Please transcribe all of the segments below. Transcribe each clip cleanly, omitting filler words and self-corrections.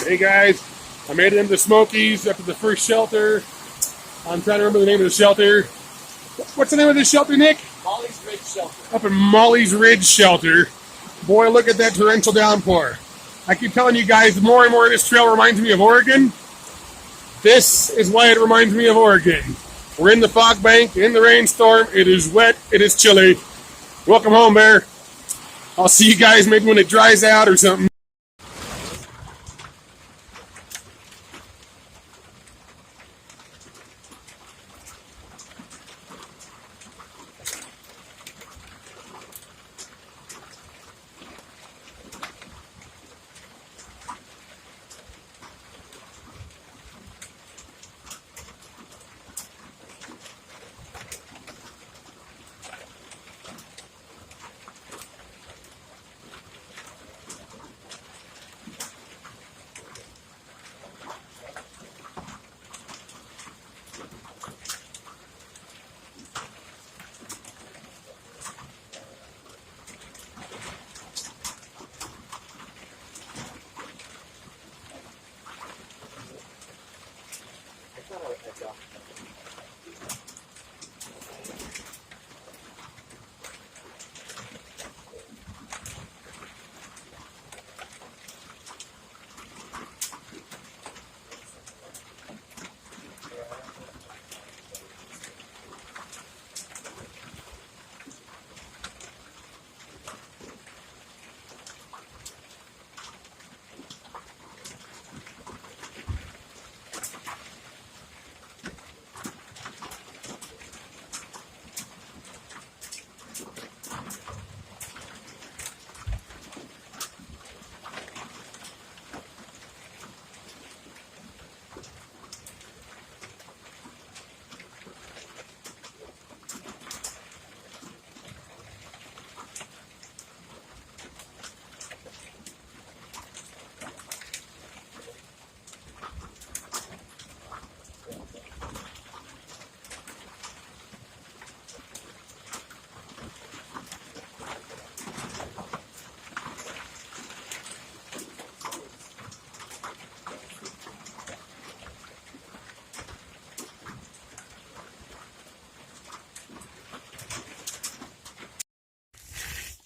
Hey guys, I made it into the Smokies after the first shelter. I'm trying to remember the name of the shelter. What's the name of this shelter, Nick? Molly's Ridge Shelter. Up in Molly's Ridge Shelter. Boy, look at that torrential downpour. I keep telling you guys, more and more this trail reminds me of Oregon. This is why it reminds me of Oregon. We're in the fog bank, in the rainstorm. It is wet. It is chilly. Welcome home, Bear. I'll see you guys maybe when it dries out or something.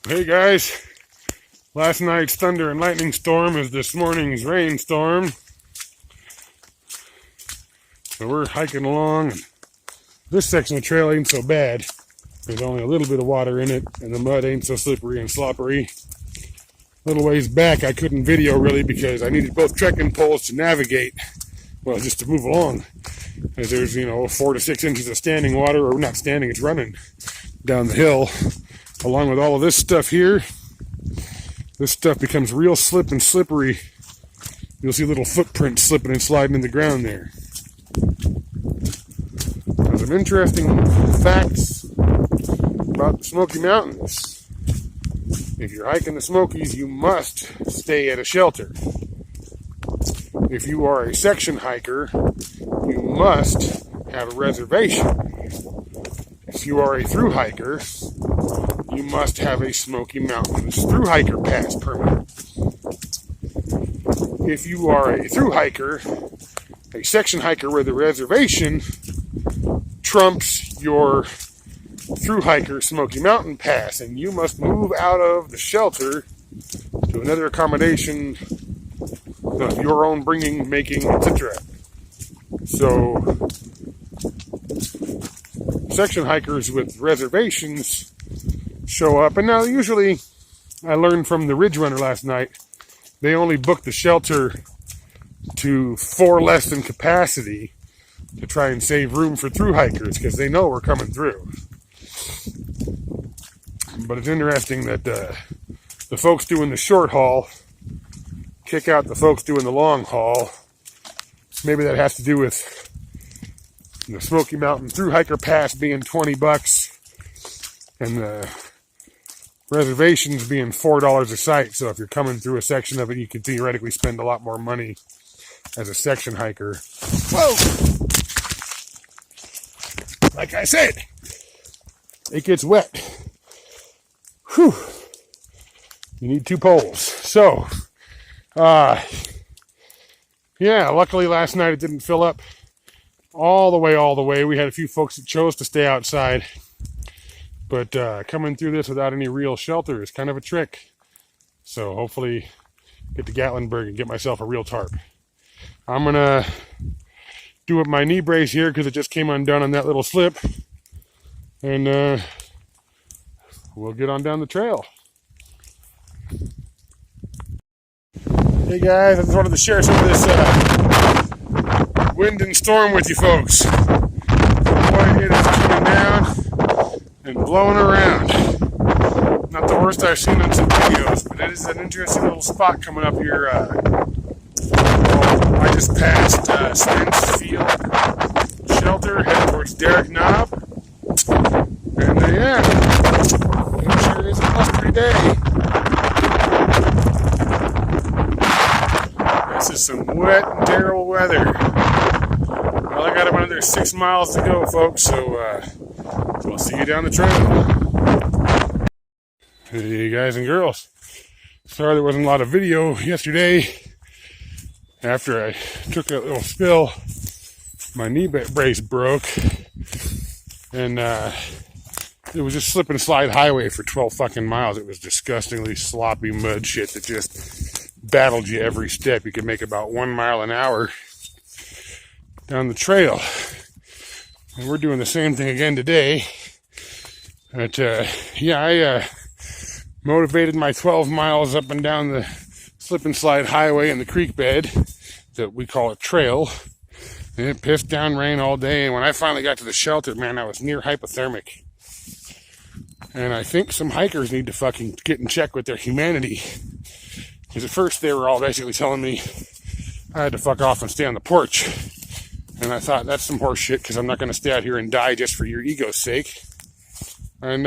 Hey guys, last night's thunder and lightning storm is this morning's rainstorm. So we're hiking along. This section of trail ain't so bad. There's only a little bit of water in it, and the mud ain't so slippery and sloppery. A little ways back, I couldn't video really because I needed both trekking poles to navigate, well, just to move along. As there's, 4 to 6 inches of standing water, or not standing, it's running down the hill. Along with all of this stuff here, this stuff becomes real slip and slippery. You'll see little footprints slipping and sliding in the ground there. Now, some interesting facts about the Smoky Mountains. If you're hiking the Smokies, you must stay at a shelter. If you are a section hiker, you must have a reservation. If you are a thru hiker, you must have a Smoky Mountains thru hiker pass permit. If you are a thru hiker, a section hiker with a reservation trumps your thru hiker Smoky Mountain pass, and you must move out of the shelter to another accommodation of your own bringing, making, etc. So, section hikers with reservations show up, and now usually I learned from the Ridge Runner last night, they only book the shelter to 4 less than capacity to try and save room for thru hikers because they know we're coming through. But it's interesting that the folks doing the short haul kick out the folks doing the long haul. Maybe that has to do with the Smoky Mountain thru hiker pass being $20 and the reservations being $4 a site. So if you're coming through a section of it, you can theoretically spend a lot more money as a section hiker. Whoa! Like I said, it gets wet. Whew. You need 2 poles. So, Yeah, luckily last night it didn't fill up all the way. We had a few folks that chose to stay outside. But coming through this without any real shelter is kind of a trick. So hopefully get to Gatlinburg and get myself a real tarp. I'm going to do up my knee brace here because it just came undone on that little slip. And we'll get on down the trail. Hey guys, I just wanted to share some of this wind and storm with you folks. Boy, it is coming down and blowing around. Not the worst I've seen on some videos, but it is an interesting little spot coming up here. I just passed Spence Field Shelter, heading towards Derrick Knob. And yeah, it sure is a blustery day. This is some wet and terrible weather. Well, I got about another 6 miles to go, folks, so we'll see you down the trail. Hey, guys and girls. Sorry there wasn't a lot of video yesterday. After I took that little spill, my knee brace broke. And it was just slip and slide highway for 12 fucking miles. It was disgustingly sloppy mud shit that just battled you every step. You could make about 1 mile an hour down the trail. And we're doing the same thing again today. But yeah, I motivated my 12 miles up and down the slip and slide highway in the creek bed that we call a trail. And it pissed down rain all day. And when I finally got to the shelter, man, I was near hypothermic. And I think some hikers need to fucking get in check with their humanity. Because at first they were all basically telling me I had to fuck off and stay on the porch. And I thought, that's some horse shit, because I'm not going to stay out here and die just for your ego's sake. And,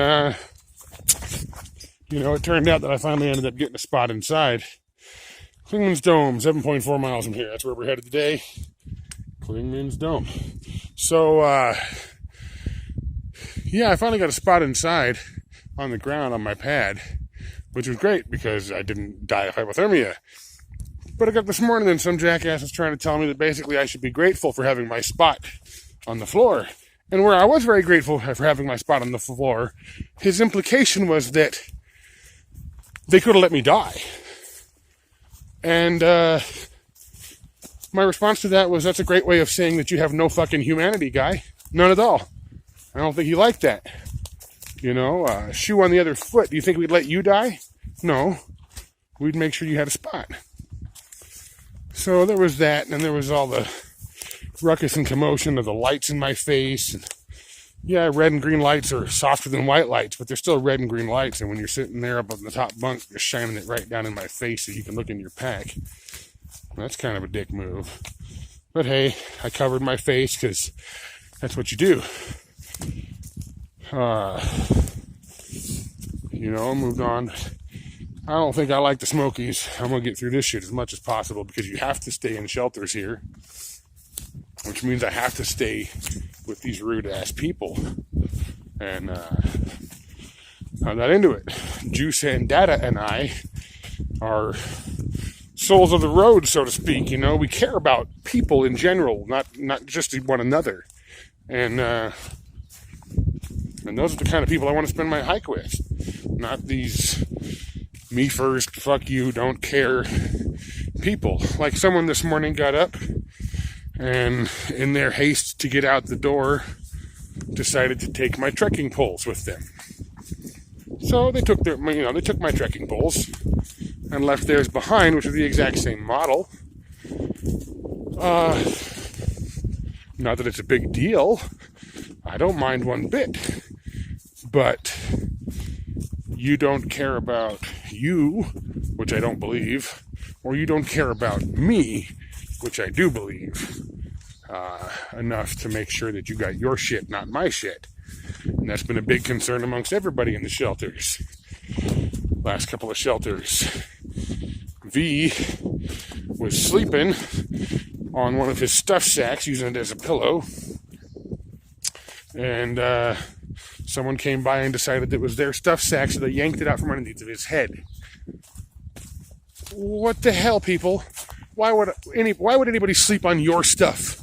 you know, it turned out that I finally ended up getting a spot inside. Clingman's Dome, 7.4 miles from here. That's where we're headed today. Clingman's Dome. So, yeah, I finally got a spot inside on the ground on my pad, which was great because I didn't die of hypothermia. But I got this morning and some jackass was trying to tell me that basically I should be grateful for having my spot on the floor. And where I was very grateful for having my spot on the floor, his implication was that they could have let me die. And my response to that was, that's a great way of saying that you have no fucking humanity, guy. None at all. I don't think he liked that. You know, shoe on the other foot. Do you think we'd let you die? No. We'd make sure you had a spot. So there was that, and there was all the ruckus and commotion of the lights in my face. And yeah, red and green lights are softer than white lights, but they're still red and green lights. And when you're sitting there up on the top bunk, you're shining it right down in my face so you can look in your pack. That's kind of a dick move. But hey, I covered my face because that's what you do. You know, moved on. I don't think I like the Smokies. I'm going to get through this shit as much as possible because you have to stay in shelters here, which means I have to stay with these rude-ass people. And I'm not into it. Juice and Data and I are souls of the road, so to speak. You know, we care about people in general, not just one another. And those are the kind of people I want to spend my hike with. Not these me first, fuck you, don't care people. Like someone this morning got up and in their haste to get out the door decided to take my trekking poles with them. So they took they took my trekking poles and left theirs behind, which are the exact same model. Not that it's a big deal. I don't mind one bit. But you don't care about you, which I don't believe, or you don't care about me, which I do believe, enough to make sure that you got your shit, not my shit. And that's been a big concern amongst everybody in the shelters. Last couple of shelters. V was sleeping on one of his stuff sacks, using it as a pillow. And someone came by and decided it was their stuff sack, so they yanked it out from underneath of his head. What the hell, people? why would anybody sleep on your stuff?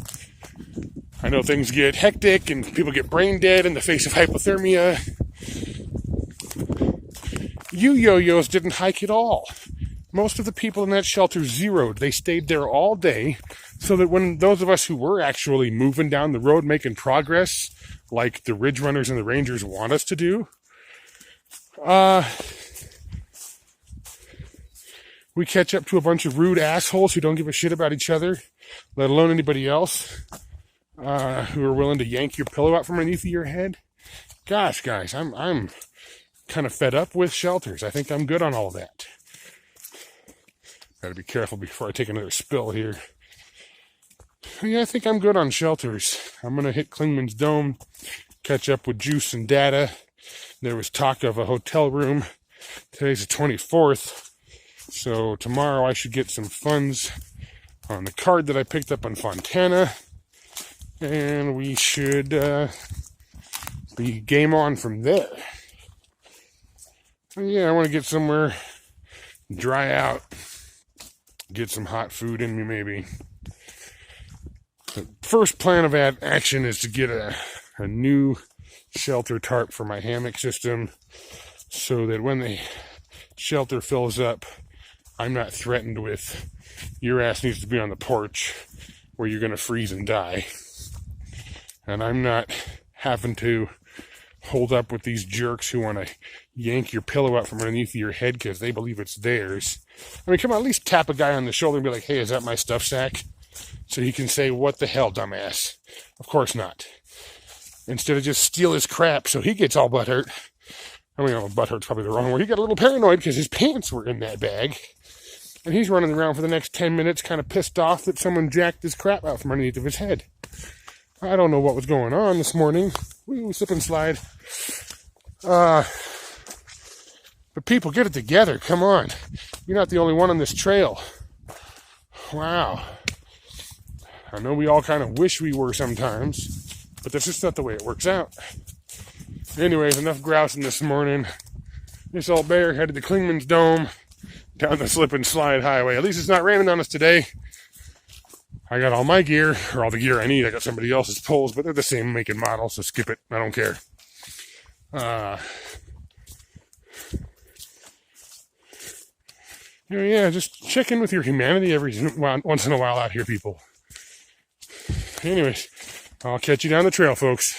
I know things get hectic and people get brain dead in the face of hypothermia. You yo-yos didn't hike at all. Most of the people in that shelter zeroed. They stayed there all day so that when those of us who were actually moving down the road, making progress, like the Ridge Runners and the Rangers want us to do, we catch up to a bunch of rude assholes who don't give a shit about each other, let alone anybody else, who are willing to yank your pillow out from underneath your head. Gosh, guys, I'm kind of fed up with shelters. I think I'm good on all of that. Gotta be careful before I take another spill here. Yeah, I think I'm good on shelters. I'm gonna hit Klingman's Dome, catch up with Juice and Data. There was talk of a hotel room. Today's the 24th. So tomorrow I should get some funds on the card that I picked up on Fontana. And we should be game on from there. Yeah, I want to get somewhere, dry out, get some hot food in me maybe. The first plan of action is to get a new shelter tarp for my hammock system so that when the shelter fills up, I'm not threatened with your ass needs to be on the porch where you're going to freeze and die. And I'm not having to hold up with these jerks who want to yank your pillow out from underneath your head because they believe it's theirs. I mean, come on, at least tap a guy on the shoulder and be like, hey, is that my stuff sack? So he can say, what the hell, dumbass? Of course not. Instead of just steal his crap so he gets all butthurt. I mean, butthurt's probably the wrong word. He got a little paranoid because his pants were in that bag. And he's running around for the next 10 minutes kind of pissed off that someone jacked his crap out from underneath of his head. I don't know what was going on this morning. Woo, slip and slide. But people, get it together. Come on. You're not the only one on this trail. Wow. I know we all kind of wish we were sometimes, but that's just not the way it works out. Anyways, enough grousing this morning. This old bear headed to Klingman's Dome down the slip and slide highway. At least it's not raining on us today. I got all my gear, or all the gear I need. I got somebody else's poles, but they're the same make and model, so skip it. I don't care. Yeah, just check in with your humanity once in a while out here, people. Anyways, I'll catch you down the trail, folks.